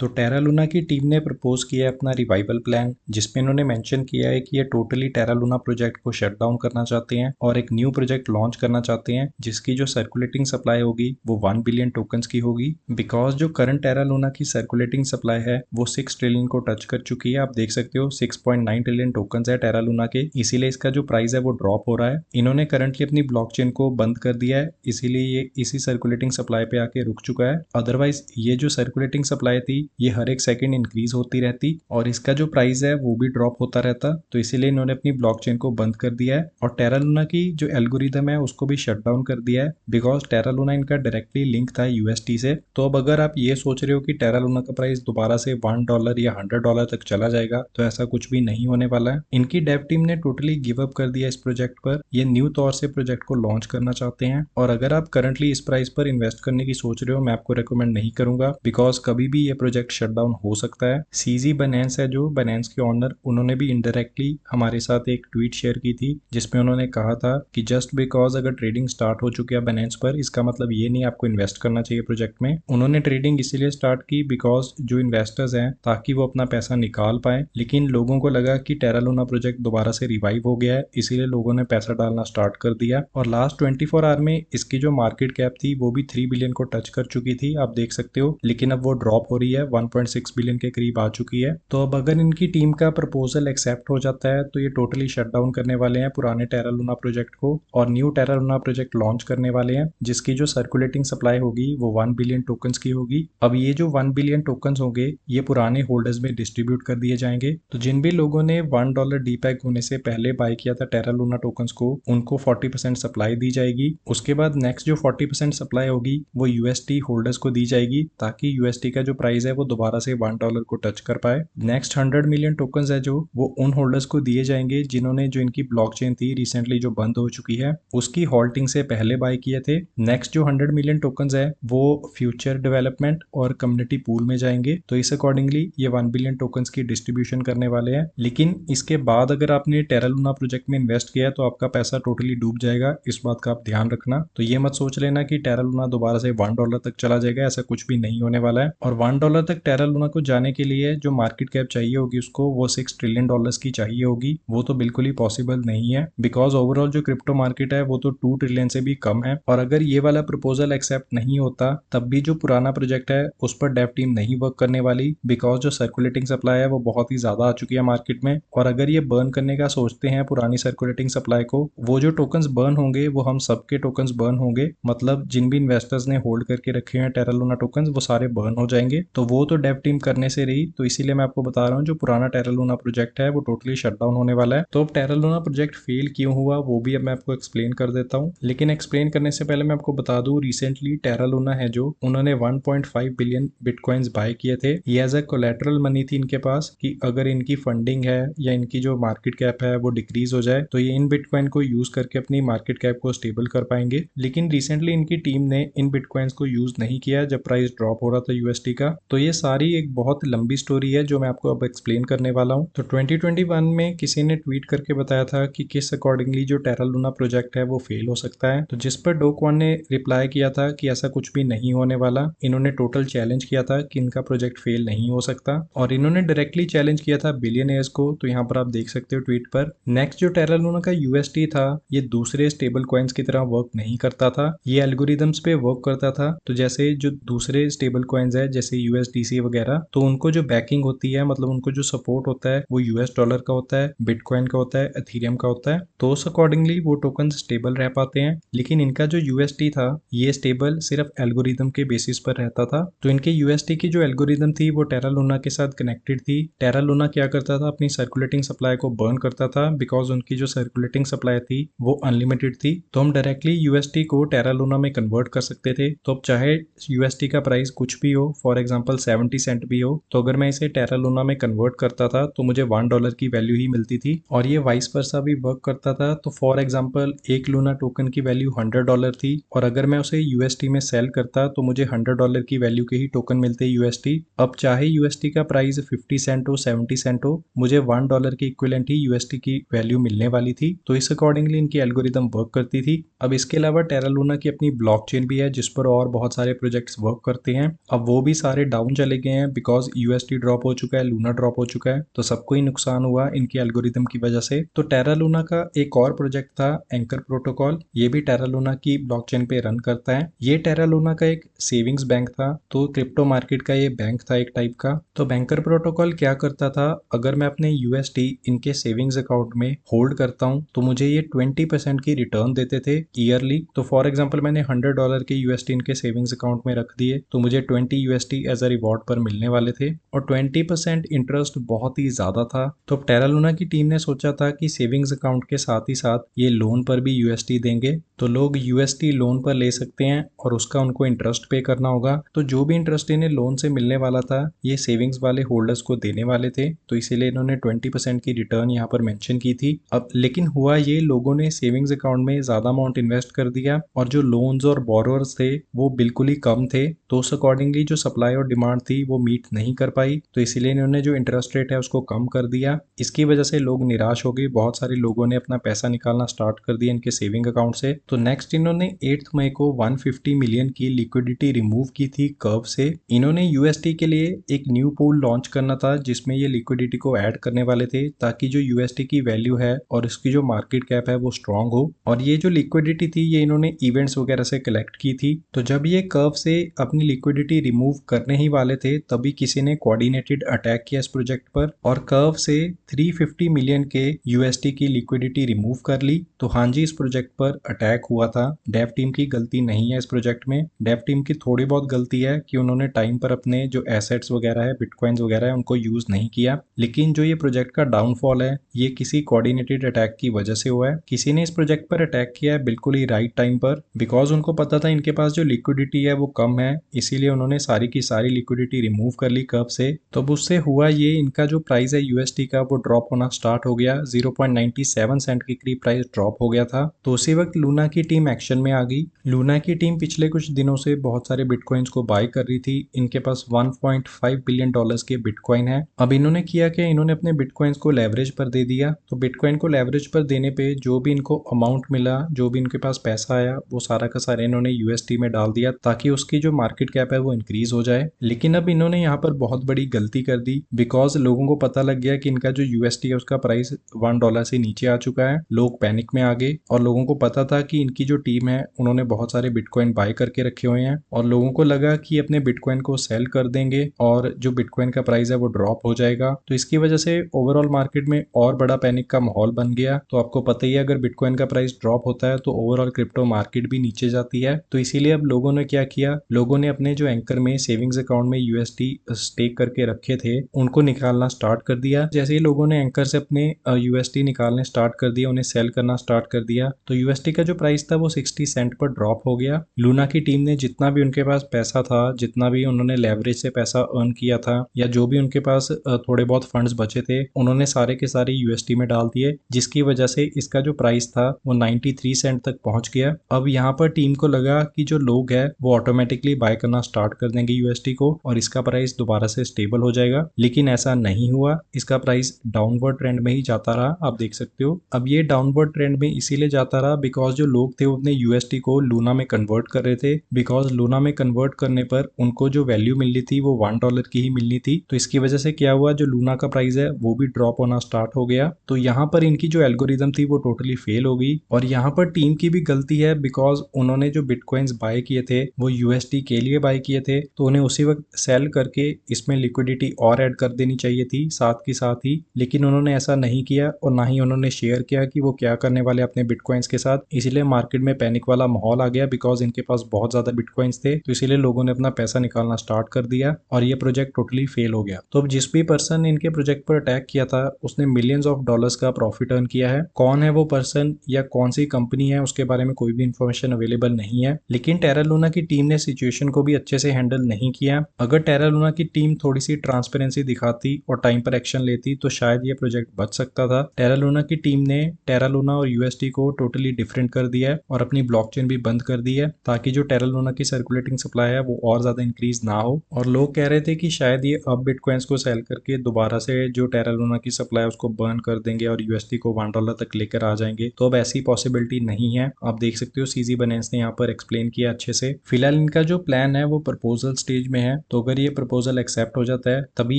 तो Terra Luna की team ने प्रपोज किया है अपना रिवाइवल प्लान, जिसमें इन्होंने मेंशन किया है कि ये टोटली टेरा लूना प्रोजेक्ट को शट डाउन करना चाहते हैं और एक न्यू प्रोजेक्ट लॉन्च करना चाहते हैं जिसकी जो सर्कुलेटिंग सप्लाई होगी वो 1 बिलियन टोकन्स की होगी। बिकॉज जो करंट टेरा लूना की सर्कुलेटिंग सप्लाई है वो 6 ट्रिलियन को टच कर चुकी है। आप देख सकते हो 6.9 ट्रिलियन टोकन्स है टेरा लूना के, इसीलिए इसका जो प्राइस है वो ड्रॉप हो रहा है। इन्होंने करंटली अपनी ब्लॉकचेन को बंद कर दिया है, इसीलिए ये इसी सर्कुलेटिंग सप्लाई पे आके रुक चुका है। अदरवाइज ये जो सर्कुलेटिंग सप्लाई थी ये हर एक सेकंड इंक्रीज होती रहती और इसका जो प्राइस है वो भी ड्रॉप होता रहता, तो इसीलिए इन्होंने अपनी ब्लॉकचेन को बंद कर दिया है और टेरा लूना की जो एल्गोरिदम है उसको भी शट डाउन कर दिया है। बिकॉज टेरा लूना इनका डायरेक्टली लिंक था यूएसटी से। तो अब अगर आप ये सोच रहे हो कि टेरा लूना का प्राइस दोबारा से $1 या $100 तक चला जाएगा, तो ऐसा कुछ भी नहीं होने वाला है। इनकी डेव टीम ने टोटली गिव अप कर दिया इस प्रोजेक्ट पर। ये न्यू तौर से प्रोजेक्ट को लॉन्च करना चाहते हैं और अगर आप करंटली इस प्राइस पर इन्वेस्ट करने की सोच रहे हो, मैं आपको रेकमेंड नहीं करूंगा बिकॉज कभी भी ये प्रोजेक्ट शट डाउन हो सकता है। सीजी बाइनेंस है जो बाइनेंस के ऑनर, उन्होंने भी इनडायरेक्टली हमारे साथ एक ट्वीट शेयर की थी जिसमें उन्होंने कहा था कि जस्ट बिकॉज अगर ट्रेडिंग स्टार्ट हो चुकी है बाइनेंस पर, इसका मतलब ये नहीं आपको इन्वेस्ट करना चाहिए प्रोजेक्ट में। उन्होंने ट्रेडिंग इसीलिए स्टार्ट की बिकॉज जो इन्वेस्टर्स हैं ताकि वो अपना पैसा निकाल पाए, लेकिन लोगों को लगा कि टेरा लूना प्रोजेक्ट दोबारा से रिवाइव हो गया है, इसीलिए लोगों ने पैसा डालना स्टार्ट कर दिया और लास्ट 24 आवर में इसकी जो मार्केट कैप थी वो भी 3 बिलियन को टच कर चुकी थी, आप देख सकते हो। लेकिन अब वो ड्रॉप हो रही है, 1.6 बिलियन के करीब आ चुकी है। तो अब अगर इनकी टीम का प्रपोजल एक्सेप्ट हो जाता है तो ये टोटली शट डाउन करने वाले हैं पुराने टेरा लूना प्रोजेक्ट को और new Terra Luna project launch करने वाले हैं जिसकी जो सर्कुलेटिंग सप्लाई होगी वो 1 बिलियन टोकन्स की होगी। अब ये जो 1 बिलियन टोकन्स होंगे ये पुराने होल्डर्स में डिस्ट्रीब्यूट कर दिए जाएंगे। तो जिन भी लोगों ने $1 डीपैक होने से पहले बाय किया था टेरा लूना टोकन्स को, उनको 40% सप्लाई दी जाएगी। उसके बाद नेक्स्ट जो 40% सप्लाई होगी वो यूएसटी होल्डर्स को दी जाएगी ताकि यूएसटी का जो प्राइस है वो दोबारा से $1 को टच कर पाए। नेक्स्ट 100 मिलियन टोकन्स है जो वो उन होल्डर्स को दिए जाएंगे जिन्होंने जो इनकी ब्लॉकचेन थी रिसेंटली जो बंद हो चुकी है उसकी हॉल्टिंग से पहले बाय किए थे। नेक्स्ट जो 100 मिलियन टोकन्स है वो फ्यूचर डेवलपमेंट और कम्युनिटी पूल में जाएंगे। तो इस अकॉर्डिंगली ये 1 बिलियन टोकन्स की डिस्ट्रीब्यूशन करने वाले हैं। लेकिन इसके बाद अगर आपने टेरा लूना प्रोजेक्ट में इन्वेस्ट किया तो आपका पैसा टोटली डूब जाएगा, इस बात का आप ध्यान रखना। तो ये मत सोच लेना कि टेरा लूना दोबारा से $1 तक चला जाएगा, ऐसा कुछ भी नहीं होने वाला है। और $1 तक टेरा लूना को जाने के लिए जो मार्केट कैप चाहिए होगी उसको वो $6 ट्रिलियन की चाहिए होगी, वो तो बिल्कुल ही पॉसिबल नहीं है बिकॉज ओवरऑल जो क्रिप्टो मार्केट है वो तो 2 ट्रिलियन से भी कम है। और अगर ये वाला प्रपोजल एक्सेप्ट नहीं होता तब भी जो पुराना प्रोजेक्ट है उस पर डेव टीम नहीं वर्क करने वाली बिकॉज जो सर्कुलेटिंग सप्लाई है वो बहुत ही ज्यादा आ चुकी है मार्केट में। और अगर ये बर्न करने का सोचते हैं पुरानी सर्कुलेटिंग सप्लाई को, वो जो टोकन्स बर्न होंगे वो हम सबके टोकन्स बर्न होंगे, मतलब जिन भी इन्वेस्टर्स ने होल्ड करके रखे हैं टेरा लूना टोकन्स वो सारे बर्न हो जाएंगे। तो वो तो डेव टीम करने से रही, तो इसीलिए मैं आपको बता रहा हूँ जो पुराना टेरा लूना प्रोजेक्ट है वो टोटली शट डाउन होने वाला है। तो अब टेरा लूना प्रोजेक्ट फेल क्यों हुआ वो भी अब मैं आपको एक्सप्लेन कर देता हूँ, लेकिन एक्सप्लेन करने से पहले मैं आपको बता दूं रिसेंटली टेरा लूना है जो उन्होंने 1.5 बिलियन बिटकॉइंस बाय किए थे। ये एज अ कोलेटरल मनी थी इनके पास कि अगर इनकी फंडिंग है या इनकी जो मार्केट कैप है वो डिक्रीज हो जाए तो ये इन बिटकॉइन को यूज करके अपनी मार्केट कैप को स्टेबल कर पाएंगे। लेकिन रिसेंटली इनकी टीम ने इन बिटकॉइंस को यूज नहीं किया जब प्राइस ड्रॉप हो रहा था यूएसटी का। तो ये सारी एक बहुत लंबी स्टोरी है जो मैं आपको अब एक्सप्लेन करने वाला हूँ। तो 2021 में किसी ने ट्वीट करके बताया था कि किस अकॉर्डिंगली जो टेरा लूना प्रोजेक्ट है वो फेल हो सकता है, तो जिस पर डो क्वान ने रिप्लाई किया था कि ऐसा कुछ भी नहीं होने वाला। इन्होंने टोटल चैलेंज किया था कि इनका प्रोजेक्ट फेल नहीं हो सकता और इन्होंने डायरेक्टली चैलेंज किया था बिलियनियर्स को। तो यहाँ पर आप देख सकते हो ट्वीट पर। नेक्स्ट जो टेरा लूना का यूएसटी था ये दूसरे स्टेबल कॉइन्स की तरह वर्क नहीं करता था, ये एल्गोरिदम्स पे वर्क करता था। तो जैसे जो दूसरे स्टेबल कॉइन्स है जैसे यूएसडीसी वगैरह, तो उनको जो बैकिंग होती है मतलब उनको जो सपोर्ट होता है वो यूएस डॉलर का होता है, बिटकॉइन का होता है, एथीरियम का होता है। तो उस अकॉर्डिंगली वो टोकन स्टेबल रह पाते हैं। लेकिन इनका जो यूएसटी था ये स्टेबल सिर्फ एल्गोरिदम के बेसिस पर रहता था। तो इनके यूएसटी की जो एल्गोरिदम थी वो टेरा लूना के साथ कनेक्टेड थी। टेरा लूना क्या करता था अपनी सर्कुलेटिंग सप्लाई को बर्न करता था बिकॉज उनकी जो सर्कुलेटिंग सप्लाई थी वो अनलिमिटेड थी। तो हम डायरेक्टली यूएसटी को टेरा लूना में कन्वर्ट कर सकते थे। तो अब चाहे यूएसटी का प्राइस कुछ भी हो, फॉर एग्जाम्पल 70 सेंट भी हो, तो अगर मैं इसे टेरा लूना में कन्वर्ट करता था तो मुझे $1 की वैल्यू ही मिलती थी। और ये वाइस वर्सा भी वर्क करता था। तो फॉर एग्जाम्पल एक लूना टोकन की वैल्यू $100 थी और अगर मैं उसे यूएसटी में सेल करता तो मुझे $100 की वैल्यू के ही टोकन मिलते यूएसटी। अब चाहे यूएसटी का प्राइस 50 सेंट हो 70 सेंट हो, मुझे $1 के इक्विवेलेंट ही यूएसटी की वैल्यू मिलने वाली थी। तो इस अकॉर्डिंगली इनकी एल्गोरिदम वर्क करती थी। अब इसके अलावा टेरा लूना की अपनी ब्लॉकचेन भी है जिस पर और बहुत सारे प्रोजेक्ट्स वर्क करते हैं। अब वो भी सारे डाउ डाउन चले गए हैं बिकॉज यूएसटी ड्रॉप हो चुका है, लूना ड्रॉप हो चुका है, तो सबको ही नुकसान हुआ इनके एल्गोरिदम की वजह से। तो टेरा लूना का एक और प्रोजेक्ट था एंकर प्रोटोकॉल, ये भी टेरा लूना की ब्लॉकचेन पे रन करता है। ये टेरा लूना का एक सेविंग्स बैंक था, तो क्रिप्टो मार्केट का ये बैंक था एक टाइप का। तो बैंकर प्रोटोकॉल क्या करता था, अगर मैं अपने यूएसटी इनके सेविंग्स अकाउंट में होल्ड करता हूँ तो मुझे ये 20% की रिटर्न देते थे ईयरली। तो फॉर एग्जांपल मैंने $100 के यूएसटी इनके सेविंग्स अकाउंट में रख दिए तो मुझे 20 यूएसटी एज अ रिवॉर्ड पर मिलने वाले थे, और 20% इंटरेस्ट बहुत ही ज्यादा था। तो टेरा लूना की टीम ने सोचा था कि सेविंग्स अकाउंट के साथ ही साथ ये लोन पर भी यूएसटी देंगे, तो लोग यूएसटी लोन पर ले सकते हैं और उसका उनको इंटरेस्ट पे करना होगा। तो जो भी इंटरेस्ट इन्हें लोन से मिलने वाला था ये सेविंग्स वाले होल्डर्स को देने वाले थे, तो इसीलिए इन्होंने 20% की रिटर्न यहाँ पर मेंशन की थी। अब लेकिन हुआ ये, लोगों ने सेविंग्स अकाउंट में ज्यादा अमाउंट इन्वेस्ट कर दिया और जो लोन्स और बोरोअर्स थे वो बिल्कुल ही कम थे, तो उस अकॉर्डिंगली जो सप्लाई और डिमांड थी वो मीट नहीं कर पाई, तो इसीलिए इन्होंने जो इंटरेस्ट रेट है उसको कम कर दिया। इसकी वजह से लोग निराश हो गए, बहुत सारे लोगों ने अपना पैसा निकालना स्टार्ट कर दिया इनके सेविंग अकाउंट से। तो नेक्स्ट इन्होंने 8 मई को 150 मिलियन की लिक्विडिटी रिमूव की थी कर्व से। इन्होंने यूएसटी के लिए एक न्यू पूल लॉन्च करना था जिसमें ये लिक्विडिटी को ऐड करने वाले थे, ताकि जो यूएसटी की वैल्यू है और इसकी जो मार्केट कैप है वो स्ट्रांग हो। और ये जो लिक्विडिटी थी ये इन्होंने इवेंट्स वगैरह से कलेक्ट की थी। तो जब ये कर्व से अपनी लिक्विडिटी रिमूव करने ही वाले थे तभी किसी ने कोऑर्डिनेटेड अटैक किया इस प्रोजेक्ट पर और कर्व से 350 मिलियन के यूएसटी की लिक्विडिटी रिमूव कर ली। तो हाँ जी, इस प्रोजेक्ट पर अटैक हुआ था, डेव टीम की गलती नहीं है इस प्रोजेक्ट में। डेव टीम की थोड़ी बहुत गलती है कि उन्होंने टाइम पर अपने जो एसेट्स वगैरह है, बिटकॉइंस वगैरह है, उनको यूज नहीं किया। लेकिन जो ये प्रोजेक्ट का डाउनफॉल है ये किसी कोऑर्डिनेटेड अटैक की वजह से हुआ है। किसी ने इस प्रोजेक्ट पर अटैक किया है बिल्कुल ही राइट टाइम पर, बिकॉज उनको पता था इनके पास जो लिक्विडिटी है वो कम है, इसीलिए उन्होंने सारी की सारी लिक्विडिटी रिमूव कर ली कर्व से। तो अब उससे हुआ ये, इनका जो प्राइस है यूएसटी का वो ड्रॉप होना स्टार्ट हो गया, 0.97 सेंट के करीब प्राइस ड्रॉप हो गया था। तो उसी वक्त लूना की टीम एक्शन में आ गई। लूना की टीम पिछले कुछ दिनों से बहुत सारे बिटकॉइंस को बाय कर रही थी, इनके पास 1.5 बिलियन डॉलर्स के बिटकॉइन है। अब इन्होंने किया कि इन्होंने अपने बिटकॉइंस को लेवरेज पर दे दिया। तो बिटकॉइन को लेवरेज पर देने पे जो भी इनको अमाउंट मिला, जो भी इनके पास पैसा आया, वो सारा का सारा इन्होंने यूएसटी में डाल दिया ताकि उसकी जो मार्केट कैप है वो इंक्रीज हो जाए। लेकिन अब इन्होंने यहाँ पर बहुत बड़ी गलती कर दी, बिकॉज लोगों को पता लग गया कि इनका जो यूएसटी है उसका प्राइस $1 से नीचे आ चुका है। लोग पैनिक में आ गए और लोगों को पता था कि इनकी जो टीम है उन्होंने बहुत सारे बिटकॉइन बाय करके रखे हुए हैं, और लोगों को लगा कि अपने बिटकॉइन को सेल कर देंगे और जो बिटकॉइन का प्राइस है वो ड्रॉप हो जाएगा। तो इसकी वजह से ओवरऑल मार्केट में और बड़ा पैनिक का माहौल बन गया। तो आपको पता ही है, अगर बिटकॉइन का प्राइस ड्रॉप होता है तो ओवरऑल क्रिप्टो मार्केट भी नीचे जाती है। तो इसीलिए अब लोगों ने क्या किया, लोगों ने अपने जो एंकर में सेविंग्स अकाउंट में यूएसटी स्टेक करके रखे थे उनको निकालना स्टार्ट कर दिया। जैसे ही लोगों ने एंकर से अपने यूएसटी निकालने स्टार्ट कर दिया, उन्हें सेल करना स्टार्ट कर दिया, तो यूएसटी का जो प्राइस था वो 60 सेंट पर ड्रॉप हो गया। लूना की टीम ने जितना भी उनके पास पैसा था, जितना भी उन्होंने लेवरेज से पैसा अर्न किया था, या जो भी उनके पास थोड़े बहुत फंड्स बचे थे, उन्होंने सारे के सारे यूएसटी में डाल दिए, जिसकी वजह से इसका जो प्राइस था वो 93 सेंट तक पहुंच गया। अब यहाँ पर टीम को लगा कि जो लोग हैं वो ऑटोमेटिकली बाय करना स्टार्ट कर देंगे यूएसटी को और इसका प्राइस दोबारा से स्टेबल हो जाएगा, लेकिन ऐसा नहीं हुआ। इसका प्राइस डाउनवर्ड ट्रेंड में ही जाता रहा, आप देख सकते हो। अब ये डाउनवर्ड ट्रेंड में इसीलिए जाता रहा बिकॉज जो लोग थे वो अपने यूएसटी को लूना में कन्वर्ट कर रहे थे, बिकॉज लूना में कन्वर्ट करने पर उनको जो वैल्यू मिलनी थी वो $1 की ही मिलनी थी। तो इसकी वजह से क्या हुआ, जो लूना का प्राइस है वो भी ड्रॉप होना स्टार्ट हो गया। तो यहाँ पर इनकी जो एल्गोरिदम थी वो टोटली फेल हो गई, और यहाँ पर टीम की भी गलती है बिकॉज उन्होंने जो बिटकॉइंस बाय किए थे वो यूएसटी के लिए बाय किए थे, तो उन्हें उसी वक्त सेल करके इसमें लिक्विडिटी और ऐड कर देनी चाहिए थी साथ के साथ ही, लेकिन उन्होंने ऐसा नहीं किया और ना ही उन्होंने शेयर किया कि वो क्या करने वाले अपने बिटकॉइंस के साथ। इसीलिए मार्केट में पैनिक वाला माहौल आ गया बिकॉज इनके पास बहुत ज्यादा बिटकॉइंस थे, तो इसीलिए लोगों ने अपना पैसा निकालना स्टार्ट कर दिया और ये प्रोजेक्ट टोटली फेल हो गया। तो अब जिस भी पर्सन ने इनके प्रोजेक्ट पर अटैक किया था उसने मिलियंस ऑफ डॉलर्स का प्रॉफिट अर्न किया है। कौन है वो पर्सन या कौन सी कंपनी है उसके बारे में कोई भी इंफॉर्मेशन अवेलेबल नहीं है, लेकिन टेरा लूना की टीम ने सिचुएशन को भी अच्छे से हैंडल नहीं किया। अगर टेरा लूना की टीम थोड़ी सी ट्रांसपेरेंसी दिखाती और टाइम पर एक्शन लेती तो शायद ये प्रोजेक्ट बच सकता था। टेरा लूना की टीम ने टेरा लूना और यूएसटी को टोटली डिफरेंट कर दिया है और अपनी ब्लॉकचेन भी बंद कर दी है ताकि जो टेरा लूना की सर्कुलेटिंग सप्लाई है वो और ज्यादा इंक्रीज ना हो। और लोग कह रहे थे कि शायद ये अब बिटकॉइंस को सेल करके दोबारा से जो टेरा लूना की सप्लाई है उसको बर्न कर देंगे और यूएसटी को $1 तक लेकर आ जाएंगे। तो अब ऐसी पॉसिबिलिटी नहीं है, आप देख सकते हो सीजी बाइनेंस ने यहाँ पर एक्सप्लेन किया अच्छे से। फिलहाल इनका जो प्लान है वो प्रपोजल स्टेज में है हैं। तो अगर ये प्रपोजल एक्सेप्ट हो जाता है तभी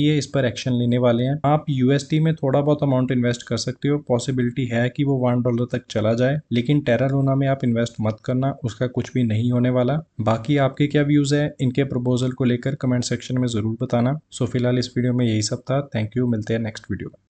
ये इस पर एक्शन लेने वाले हैं। आप यूएसडी में थोड़ा बहुत अमाउंट इन्वेस्ट कर सकते हो, पॉसिबिलिटी है कि वो $1 तक चला जाए, लेकिन टेरा लूना में आप इन्वेस्ट मत करना, उसका कुछ भी नहीं होने वाला। बाकी आपके क्या व्यूज है इनके प्रपोजल को लेकर कमेंट सेक्शन में जरूर बताना। सो फिलहाल इस वीडियो में यही सब था। थैंक यू, मिलते हैं नेक्स्ट वीडियो में।